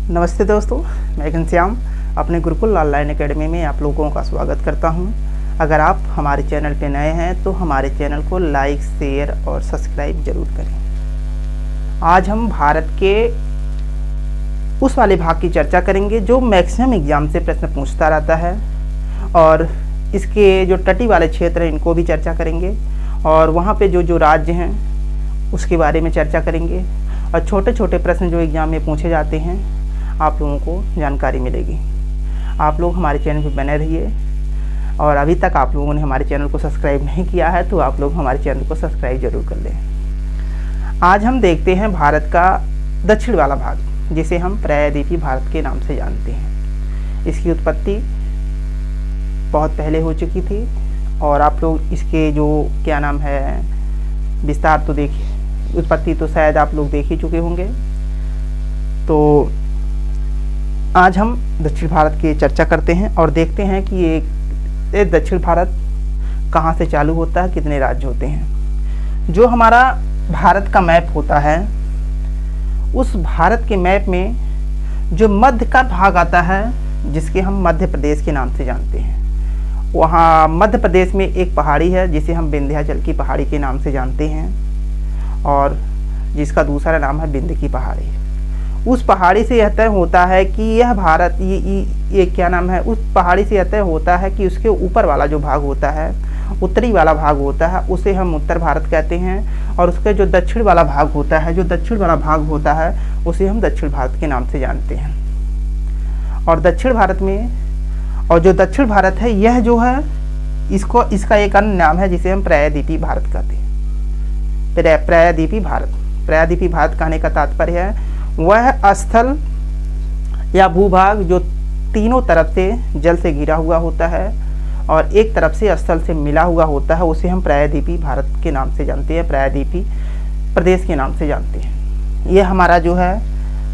नमस्ते दोस्तों, मैं घनश्याम अपने गुरुकुल ऑनलाइन एकेडमी में आप लोगों का स्वागत करता हूं। अगर आप हमारे चैनल पर नए हैं तो हमारे चैनल को लाइक, शेयर और सब्सक्राइब जरूर करें। आज हम भारत के उस वाले भाग की चर्चा करेंगे जो मैक्सिमम एग्जाम से प्रश्न पूछता रहता है, और इसके जो तटी वाले क्षेत्र हैं इनको भी चर्चा करेंगे, और वहाँ पे जो राज्य हैं उसके बारे में चर्चा करेंगे, और छोटे छोटे प्रश्न जो एग्ज़ाम में पूछे जाते हैं आप लोगों को जानकारी मिलेगी। आप लोग हमारे चैनल पर बने रहिए, और अभी तक आप लोगों ने हमारे चैनल को सब्सक्राइब नहीं किया है तो आप लोग हमारे चैनल को सब्सक्राइब जरूर कर लें। आज हम देखते हैं भारत का दक्षिण वाला भाग, जिसे हम प्रायद्वीपीय भारत के नाम से जानते हैं। इसकी उत्पत्ति बहुत पहले हो चुकी थी, और आप लोग इसके जो क्या नाम है विस्तार तो देखिए, उत्पत्ति तो शायद आप लोग देख ही चुके होंगे। तो आज हम दक्षिण भारत की चर्चा करते हैं और देखते हैं कि ये दक्षिण भारत कहाँ से चालू होता है, कितने राज्य होते हैं। जो हमारा भारत का मैप होता है, उस भारत के मैप में जो मध्य का भाग आता है, जिसके हम मध्य प्रदेश के नाम से जानते हैं, वहाँ मध्य प्रदेश में एक पहाड़ी है जिसे हम विंध्याचल की पहाड़ी के नाम से जानते हैं, और जिसका दूसरा नाम है विंध्य की पहाड़ी। उस पहाड़ी से यह तय होता है कि यह भारत ये क्या नाम है, उस पहाड़ी से यह तय होता है कि उसके ऊपर वाला जो भाग होता है, उत्तरी वाला भाग होता है, उसे हम उत्तर भारत कहते हैं, और उसके जो दक्षिण वाला भाग होता है, उसे हम दक्षिण भारत के नाम से जानते हैं। और दक्षिण भारत में, और जो दक्षिण भारत है यह जो है इसका एक अन्य नाम है जिसे हम प्रायद्वीपीय भारत कहते हैं। प्रायद्वीपीय भारत कहने का तात्पर्य है वह स्थल या भूभाग जो तीनों तरफ से जल से घिरा हुआ होता है और एक तरफ से स्थल से मिला हुआ होता है, उसे हम प्रायद्वीपीय भारत के नाम से जानते हैं, प्रायद्वीपीय प्रदेश के नाम से जानते हैं। यह हमारा जो है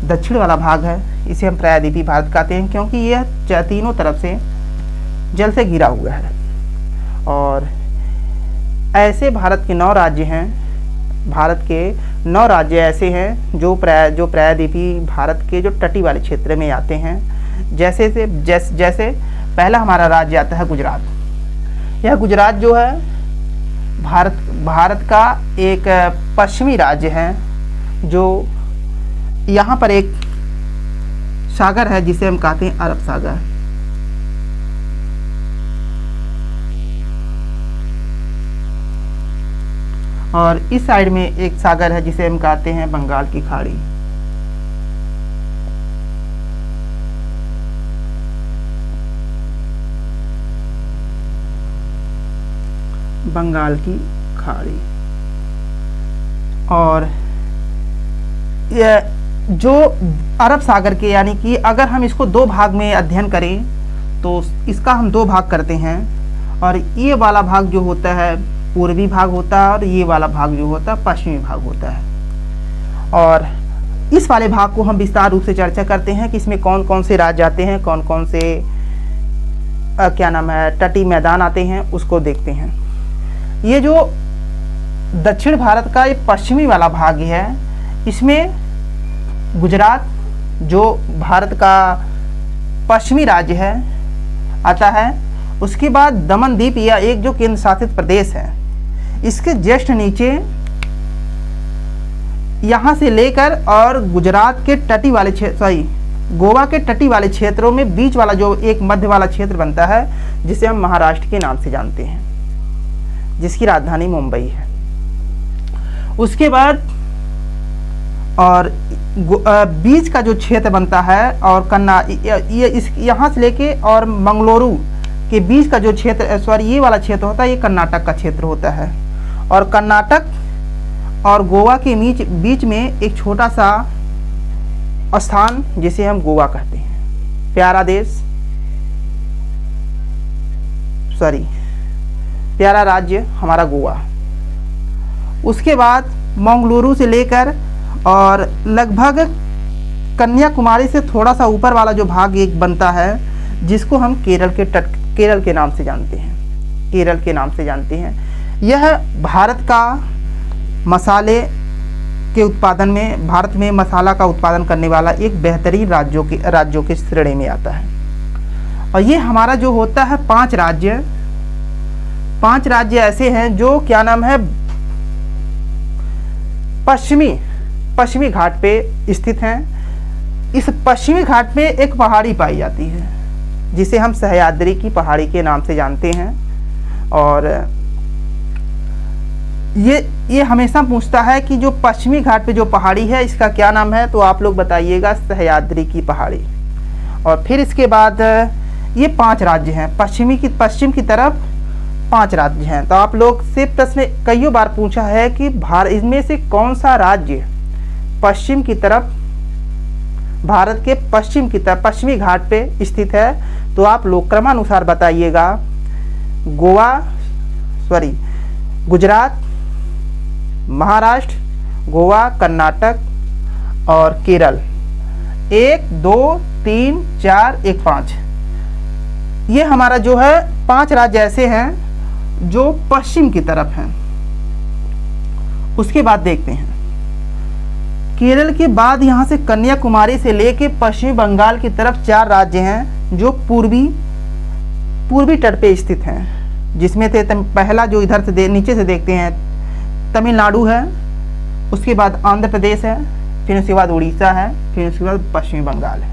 दक्षिण वाला भाग है, इसे हम प्रायद्वीपीय भारत कहते हैं, क्योंकि यह तीनों तरफ से जल से घिरा हुआ है। और ऐसे भारत के 9 राज्य हैं, भारत के 9 राज्य ऐसे हैं जो प्रायद्वीपीय भारत के जो तटी वाले क्षेत्र में आते हैं। जैसे पहला हमारा राज्य आता है गुजरात। यह गुजरात जो है भारत का एक पश्चिमी राज्य है, जो यहाँ पर एक सागर है जिसे हम कहते हैं अरब सागर, और इस साइड में एक सागर है जिसे हम कहते हैं बंगाल की खाड़ी। बंगाल की खाड़ी। और यह जो अरब सागर के, यानी कि अगर हम इसको 2 भाग में अध्ययन करें तो इसका हम 2 भाग करते हैं, और ये वाला भाग जो होता है पूर्वी भाग होता है, और ये वाला भाग जो होता है पश्चिमी भाग होता है। और इस वाले भाग को हम विस्तार रूप से चर्चा करते हैं कि इसमें कौन कौन से राज्य आते हैं, कौन कौन से क्या नाम है तटी मैदान आते हैं, उसको देखते हैं। ये जो दक्षिण भारत का ये पश्चिमी वाला भाग है, इसमें गुजरात जो भारत का पश्चिमी राज्य है आता है। उसके बाद दमन द्वीप या एक जो केंद्र शासित प्रदेश है, इसके जस्ट नीचे यहाँ से लेकर और गुजरात के तटी वाले गोवा के तटी वाले क्षेत्रों में बीच वाला जो एक मध्य वाला क्षेत्र बनता है, जिसे हम महाराष्ट्र के नाम से जानते हैं, जिसकी राजधानी मुंबई है। उसके बाद और बीच का जो क्षेत्र बनता है, और यहाँ से लेके और मंगलुरु के बीच का जो क्षेत्र, ये वाला क्षेत्र होता है, ये कर्नाटक का क्षेत्र होता है। और कर्नाटक और गोवा के बीच में एक छोटा सा स्थान जिसे हम गोवा कहते हैं, प्यारा राज्य हमारा गोवा। उसके बाद मंगलुरु से लेकर और लगभग कन्याकुमारी से थोड़ा सा ऊपर वाला जो भाग एक बनता है, जिसको हम केरल के नाम से जानते हैं। यह भारत का मसाले के उत्पादन में भारत में मसाला का उत्पादन करने वाला एक बेहतरीन राज्यों के श्रेणी में आता है। और ये हमारा जो होता है 5 राज्य ऐसे हैं जो क्या नाम है पश्चिमी घाट पे स्थित हैं। इस पश्चिमी घाट पे एक पहाड़ी पाई जाती है जिसे हम सह्याद्री की पहाड़ी के नाम से जानते हैं। और ये हमेशा पूछता है कि जो पश्चिमी घाट पे जो पहाड़ी है इसका क्या नाम है, तो आप लोग बताइएगा सह्याद्री की पहाड़ी। और फिर इसके बाद ये 5 राज्य हैं, पश्चिम की तरफ 5 राज्य हैं। तो आप लोग से प्रश्न कई बार पूछा है कि इनमें से कौन सा राज्य पश्चिम की तरफ, भारत के पश्चिम की तरफ पश्चिमी घाट पे स्थित है, तो आप लोग क्रमानुसार बताइएगा। गुजरात, महाराष्ट्र, गोवा, कर्नाटक और केरल। 1 2 3 4 1 5 ये हमारा जो है 5 राज्य ऐसे हैं जो पश्चिम की तरफ हैं। उसके बाद देखते हैं केरल के बाद यहाँ से कन्याकुमारी से लेके पश्चिमी बंगाल की तरफ 4 राज्य हैं जो पूर्वी तट पे स्थित हैं, जिसमें से पहला जो इधर से नीचे से देखते हैं तमिलनाडु है, उसके बाद आंध्र प्रदेश है, फिर उसके बाद उड़ीसा है, फिर उसके बाद पश्चिमी बंगाल है।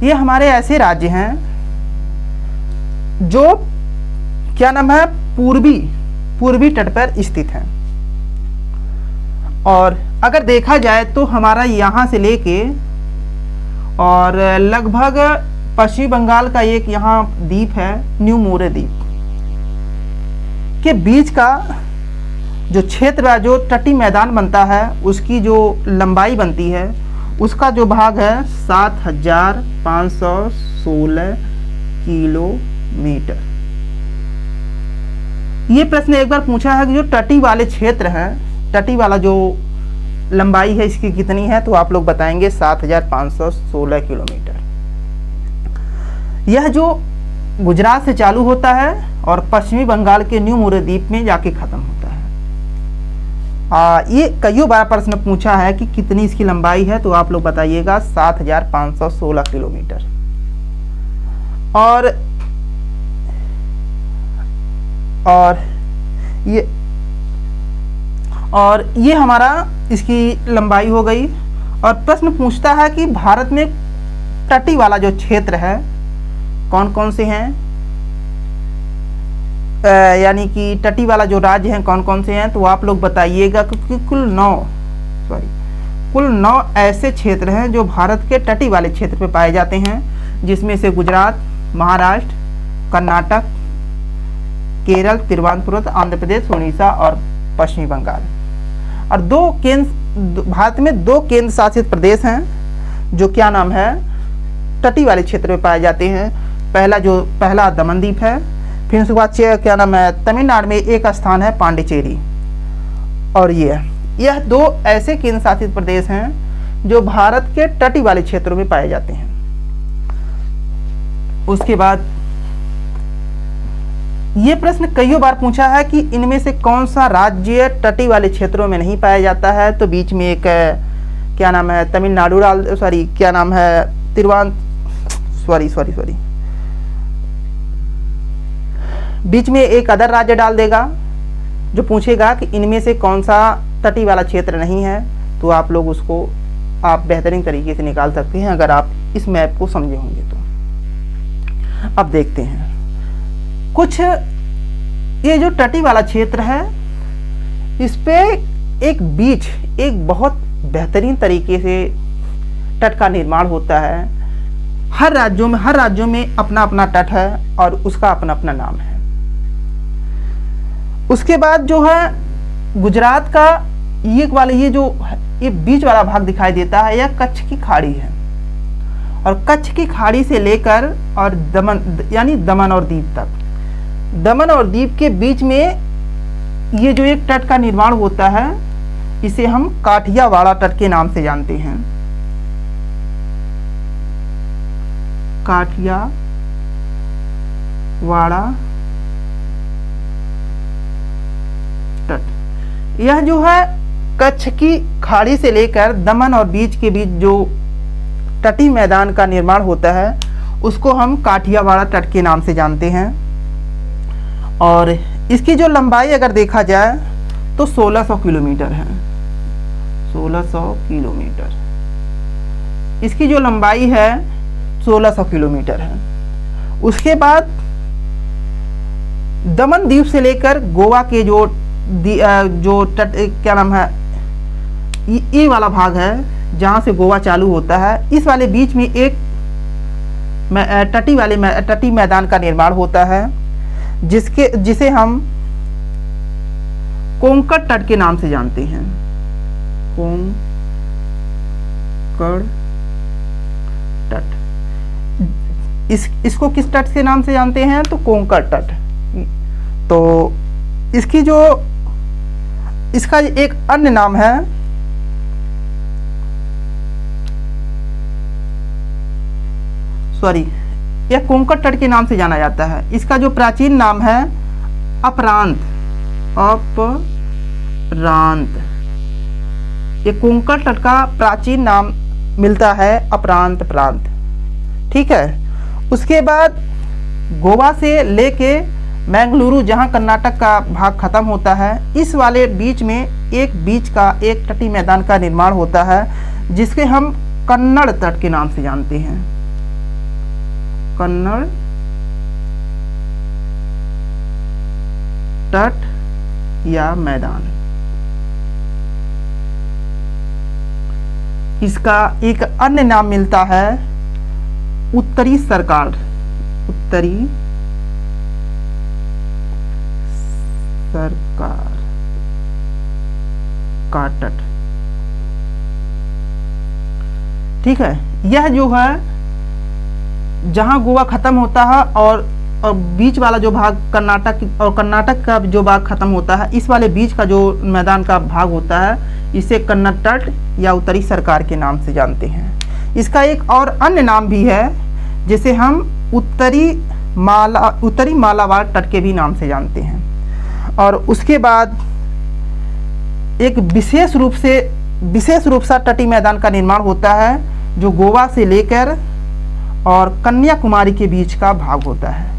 ये हमारे ऐसे राज्य हैं जो क्या नाम है पूर्वी तट पर स्थित हैं। और अगर देखा जाए तो हमारा यहाँ से लेके और लगभग पश्चिमी बंगाल का एक यहाँ द्वीप है न्यू मोरे द्वीप के बीच का जो क्षेत्र है, जो तटी मैदान बनता है, उसकी जो लंबाई बनती है उसका जो भाग है 7516 किलोमीटर। ये प्रश्न एक बार पूछा है कि जो तटी वाले क्षेत्र हैं, तटी वाला जो लंबाई है इसकी कितनी है, तो आप लोग बताएंगे 7516 किलोमीटर। यह जो गुजरात से चालू होता है और पश्चिमी बंगाल के न्यू मोरे द्वीप में जाके खत्म होता है। ये कई बार प्रश्न पूछा है कि कितनी इसकी लंबाई है, तो आप लोग बताइएगा 7516 किलोमीटर। और ये हमारा इसकी लंबाई हो गई। और प्रश्न पूछता है कि भारत में तटी वाला जो क्षेत्र है कौन कौन से हैं, यानी कि तटी वाला जो राज्य हैं कौन कौन से हैं, तो आप लोग बताइएगा। क्योंकि कुल 9 ऐसे क्षेत्र हैं जो भारत के तटी वाले क्षेत्र पे पाए जाते हैं, जिसमें से गुजरात, महाराष्ट्र, कर्नाटक, केरल, तिरुवनंतपुरम, आंध्र प्रदेश, उड़ीसा और पश्चिमी बंगाल। और भारत में 2 केंद्र शासित प्रदेश हैं जो क्या नाम है तटी वाले क्षेत्र में पाए जाते हैं। पहला दमनदीप है, फिर उसके बाद क्या नाम है तमिलनाडु में एक स्थान है पांडिचेरी। और यह 2 ऐसे केंद्र शासित प्रदेश हैं जो भारत के तटी वाले क्षेत्रों में पाए जाते हैं। उसके बाद ये प्रश्न कई बार पूछा है कि इनमें से कौन सा राज्य तटी वाले क्षेत्रों में नहीं पाया जाता है, तो बीच में एक क्या नाम है तमिलनाडु क्या नाम है बीच में एक अदर राज्य डाल देगा जो पूछेगा कि इनमें से कौन सा तटी वाला क्षेत्र नहीं है, तो आप लोग उसको आप बेहतरीन तरीके से निकाल सकते हैं अगर आप इस मैप को समझे होंगे तो। अब देखते हैं कुछ ये जो तटी वाला क्षेत्र है इस पे एक बहुत बेहतरीन तरीके से तट का निर्माण होता है। हर राज्यों में अपना अपना तट है और उसका अपना अपना नाम है। उसके बाद जो है गुजरात का ये बीच वाला भाग दिखाई देता है, यह कच्छ की खाड़ी है। और कच्छ की खाड़ी से लेकर और दमन और दीव तक, दमन और दीव के बीच में ये जो एक तट का निर्माण होता है इसे हम काठियावाड़ तट के नाम से जानते हैं। काठियावाड़ तट, यह जो है कच्छ की खाड़ी से लेकर दमन और बीच के बीच जो तटीय मैदान का निर्माण होता है उसको हम काठियावाड़ तट के नाम से जानते हैं। और इसकी जो लंबाई अगर देखा जाए तो 1600 किलोमीटर है। 1600 किलोमीटर इसकी जो लंबाई है 1600 किलोमीटर है। उसके बाद दमन द्वीप से लेकर गोवा के जो तट क्या नाम है ये वाला भाग है जहाँ से गोवा चालू होता है, इस वाले बीच में एक तटीय मैदान का निर्माण होता है जिसे हम कोंकण तट के नाम से जानते हैं। कोंकण तट इसको किस तट के नाम से जानते हैं तो कोंकण तट। तो इसका एक अन्य नाम है यह कोंकण तट के नाम से जाना जाता है। इसका जो प्राचीन नाम है अपरांत। ये कोंकण तट का प्राचीन नाम मिलता है अपरांत प्रांत। ठीक है। उसके बाद गोवा से लेके मैंगलुरु जहां कर्नाटक का भाग खत्म होता है, इस वाले बीच में बीच का एक तटीय मैदान का निर्माण होता है जिसके हम कन्नड़ तट के नाम से जानते हैं। कन्नड़ तट या मैदान। इसका एक अन्य नाम मिलता है उत्तरी सरकार। उत्तरी सरकार का तट। ठीक है। यह जो है जहां गोवा खत्म होता है और बीच वाला जो भाग कर्नाटक का जो भाग खत्म होता है, इस वाले बीच का जो मैदान का भाग होता है इसे कन्नड़ तट या उत्तरी सरकार के नाम से जानते हैं। इसका एक और अन्य नाम भी है जिसे हम उत्तरी मालाबार तट के भी नाम से जानते हैं। और उसके बाद एक विशेष रूप से तटीय मैदान का निर्माण होता है जो गोवा से लेकर और कन्याकुमारी के बीच का भाग होता है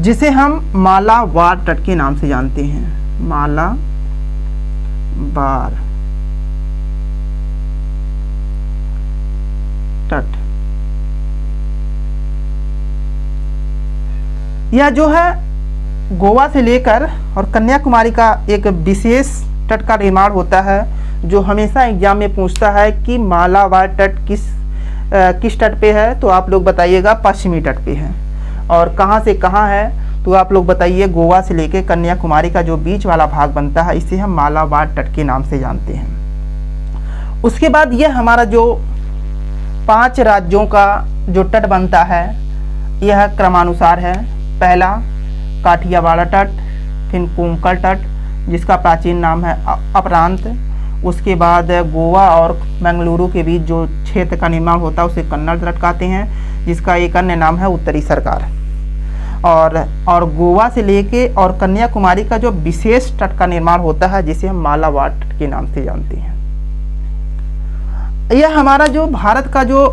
जिसे हम मालाबार तट के नाम से जानते हैं। मालाबार तट। यह जो है गोवा से लेकर और कन्याकुमारी का एक विशेष तट का निर्माण होता है जो हमेशा एग्जाम में पूछता है कि मालाबार तट किस तट पे है, तो आप लोग बताइएगा पश्चिमी तट पे है। और कहाँ से कहाँ है तो आप लोग बताइए गोवा से लेकर कन्याकुमारी का जो बीच वाला भाग बनता है इसे हम मालाबार तट के नाम से जानते हैं। उसके बाद यह हमारा जो 5 राज्यों का जो तट बनता है यह क्रमानुसार है। पहला काठियावाड़ तट, फिर कोंकण तट जिसका प्राचीन नाम है अपरांत। उसके बाद गोवा और मैंगलुरु के बीच जो क्षेत्र का निर्माण होता है उसे कन्नड़ तट कहते हैं जिसका एक अन्य नाम है उत्तरी सरकार। और गोवा से लेके और कन्याकुमारी का जो विशेष तट का निर्माण होता है जिसे हम मालाबार तट के नाम से जानते हैं। यह हमारा जो भारत का जो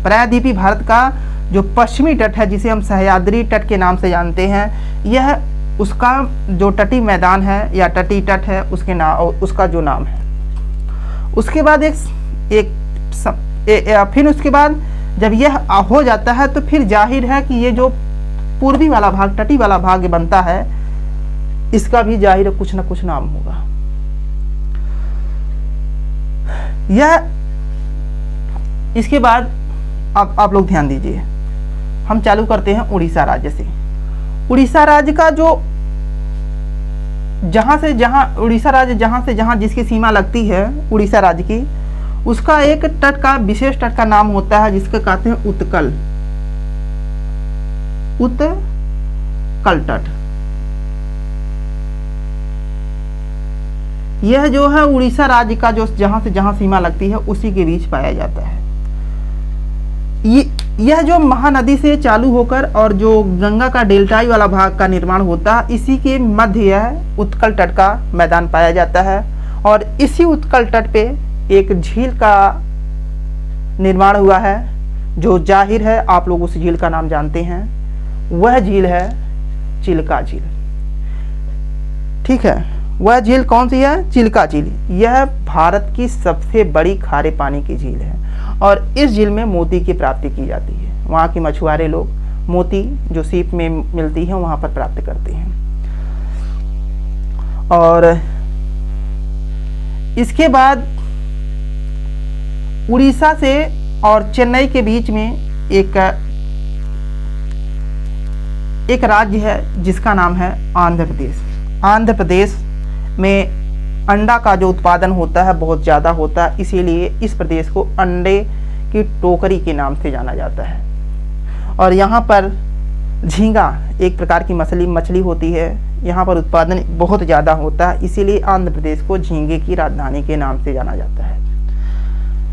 प्रायद्वीपीय भारत का जो पश्चिमी तट है जिसे हम सह्याद्री तट के नाम से जानते हैं, यह उसका जो तटीय मैदान है या तटीय तट है उसका जो नाम है। उसके बाद फिर उसके बाद जब यह हो जाता है तो फिर जाहिर है कि ये जो पूर्वी वाला भाग तटीय वाला भाग बनता है इसका भी जाहिर है कुछ ना कुछ नाम होगा। इसके बाद अब आप लोग ध्यान दीजिए, हम चालू करते हैं उड़ीसा राज्य से। उड़ीसा राज्य का जो उड़ीसा राज्य जहां से जहां जिसकी सीमा लगती है उड़ीसा राज्य की, उसका एक तट का विशेष तट का नाम होता है जिसके कहते हैं उत्कल तट। यह जो है उड़ीसा राज्य का जो जहां से जहां सीमा लगती है उसी के बीच पाया जाता है। यह जो महानदी से चालू होकर और जो गंगा का डेल्टाई वाला भाग का निर्माण होता है इसी के मध्य यह उत्कल तट का मैदान पाया जाता है। और इसी उत्कल तट पे एक झील का निर्माण हुआ है, जो जाहिर है आप लोग उस झील का नाम जानते हैं। वह झील है चिल्का झील। ठीक है, वह झील कौन सी है? चिल्का झील। यह भारत की सबसे बड़ी खारे पानी की झील है और इस झील में मोती की प्राप्ति की जाती है। वहाँ के मछुआरे लोग मोती जो सीप में मिलती है वहाँ पर प्राप्त करते हैं। और इसके बाद उड़ीसा से और चेन्नई के बीच में एक राज्य है जिसका नाम है आंध्र प्रदेश। आंध्र प्रदेश में अंडा का जो उत्पादन होता है बहुत ज़्यादा होता है, इसीलिए इस प्रदेश को अंडे की टोकरी के नाम से जाना जाता है। और यहाँ पर झींगा एक प्रकार की मछली होती है, यहाँ पर उत्पादन बहुत ज़्यादा होता है, इसीलिए आंध्र प्रदेश को झींगे की राजधानी के नाम से जाना जाता है।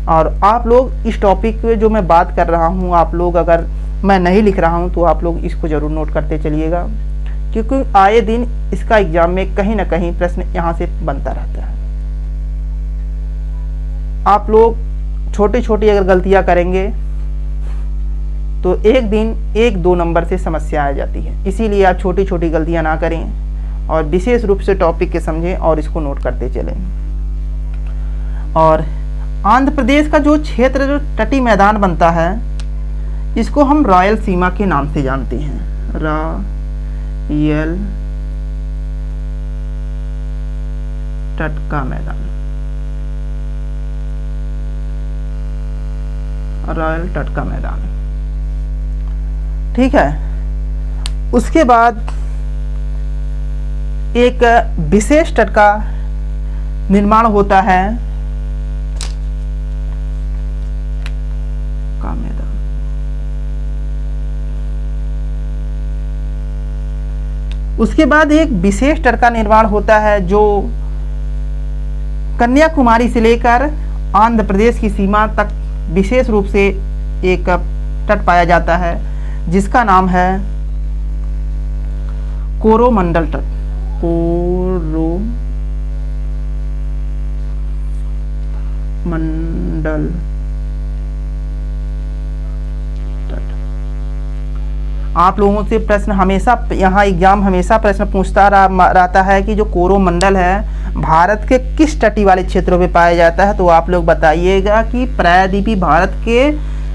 और आप लोग इस टॉपिक पे जो मैं बात कर रहा हूँ, आप लोग अगर मैं नहीं लिख रहा हूँ तो आप लोग इसको ज़रूर नोट करते चलिएगा, क्योंकि आए दिन इसका एग्जाम में कहीं ना कहीं प्रश्न यहाँ से बनता रहता है। आप लोग छोटी छोटी अगर गलतियाँ करेंगे तो एक दिन 1-2 नंबर से समस्या आ जाती है, इसीलिए आप छोटी छोटी गलतियाँ ना करें और विशेष रूप से टॉपिक के समझें और इसको नोट करते चलें। और आंध्र प्रदेश का जो क्षेत्र जो तटीय मैदान बनता है, इसको हम रॉयल सीमा के नाम से जानते हैं। रॉयल तट का मैदान, रॉयल तट का मैदान। ठीक है, उसके बाद एक विशेष तट का निर्माण होता है का मैदान। उसके बाद एक विशेष तट का निर्माण होता है जो कन्याकुमारी से लेकर आंध्र प्रदेश की सीमा तक विशेष रूप से एक तट पाया जाता है, जिसका नाम है कोरोमंडल तट। कोरोमंडल तट। आप लोगों से प्रश्न हमेशा यहाँ एग्जाम हमेशा प्रश्न पूछता रहता है कि जो कोरोमंडल है भारत के किस तटीय वाले क्षेत्रों में पाया जाता है, तो आप लोग बताइएगा कि प्रायद्वीपीय भारत के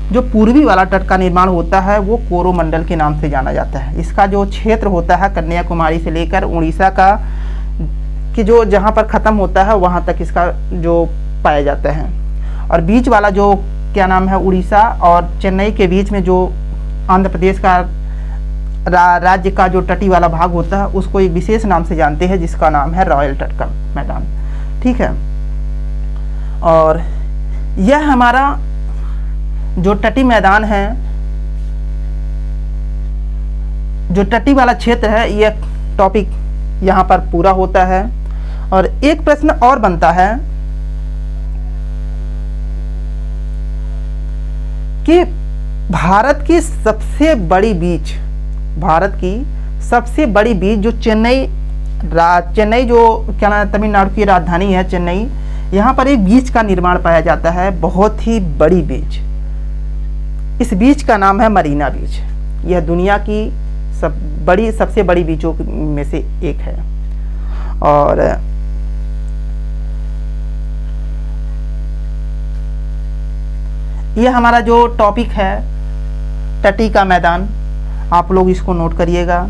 जो पूर्वी वाला तट का निर्माण होता है वो कोरोमंडल के नाम से जाना जाता है। इसका जो क्षेत्र होता है कन्याकुमारी से लेकर उड़ीसा का कि जो जहाँ पर ख़त्म होता है वहाँ तक इसका जो पाया जाता है। और बीच वाला जो क्या नाम है उड़ीसा और चेन्नई के बीच में जो आंध्र प्रदेश का राज्य का जो तटीय वाला भाग होता है उसको एक विशेष नाम से जानते हैं, जिसका नाम है रॉयल तट का मैदान। ठीक है, और यह हमारा जो तटीय मैदान है, जो तटीय वाला क्षेत्र है, यह टॉपिक यहाँ पर पूरा होता है। और एक प्रश्न और बनता है कि भारत की सबसे बड़ी बीच जो चेन्नई जो क्या नाम तमिलनाडु की राजधानी है चेन्नई, यहाँ पर एक बीच का निर्माण पाया जाता है, बहुत ही बड़ी बीच। इस बीच का नाम है मरीना बीच। यह दुनिया की सबसे बड़ी बीचों में से एक है। और यह हमारा जो टॉपिक है तटीय का मैदान, आप लोग इसको नोट करिएगा।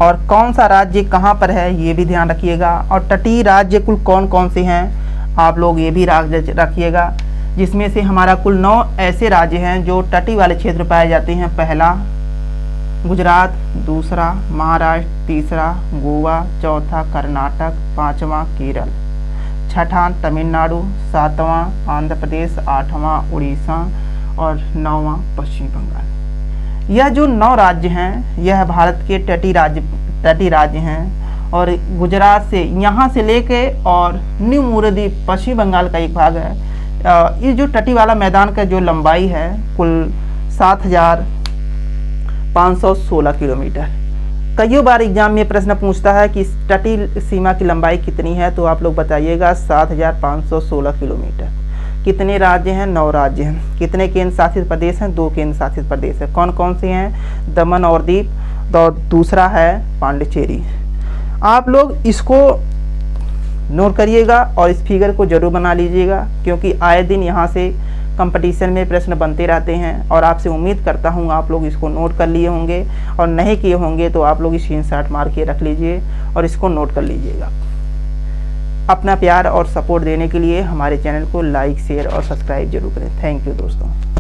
और कौन सा राज्य कहाँ पर है ये भी ध्यान रखिएगा। और तटीय राज्य कुल कौन कौन से हैं आप लोग ये भी रखिएगा, जिसमें से हमारा कुल 9 ऐसे राज्य हैं जो तटीय वाले क्षेत्र पाए जाते हैं। पहला गुजरात, दूसरा महाराष्ट्र, तीसरा गोवा, चौथा कर्नाटक, पांचवा केरल, छठा तमिलनाडु, सातवां आंध्र प्रदेश, आठवां उड़ीसा और 9वां पश्चिम बंगाल। यह जो 9 राज्य हैं यह भारत के तटीय राज्य हैं। और गुजरात से यहाँ से लेके और न्यू मुरद्वीप पश्चिम बंगाल का एक भाग है। ये जो तटीय वाला मैदान का जो लंबाई है कुल 7,516 किलोमीटर। कईयों बार एग्जाम में प्रश्न पूछता है कि तटीय सीमा की लंबाई कितनी है, तो आप लोग बताइएगा 7516 किलोमीटर। कितने राज्य हैं? 9 राज्य हैं। कितने केंद्र शासित प्रदेश हैं? 2 केंद्र शासित प्रदेश हैं। कौन कौन से हैं? दमन और दीव, तो दूसरा है पांडिचेरी। आप लोग इसको नोट करिएगा और इस फिगर को जरूर बना लीजिएगा, क्योंकि आए दिन यहाँ से कंपटीशन में प्रश्न बनते रहते हैं और आपसे उम्मीद करता हूँ आप लोग इसको नोट कर लिए होंगे, और नहीं किए होंगे तो आप लोग स्क्रीनशॉट मार के रख लीजिए और इसको नोट कर लीजिएगा। अपना प्यार और सपोर्ट देने के लिए हमारे चैनल को लाइक, शेयर और सब्सक्राइब जरूर करें। थैंक यू दोस्तों।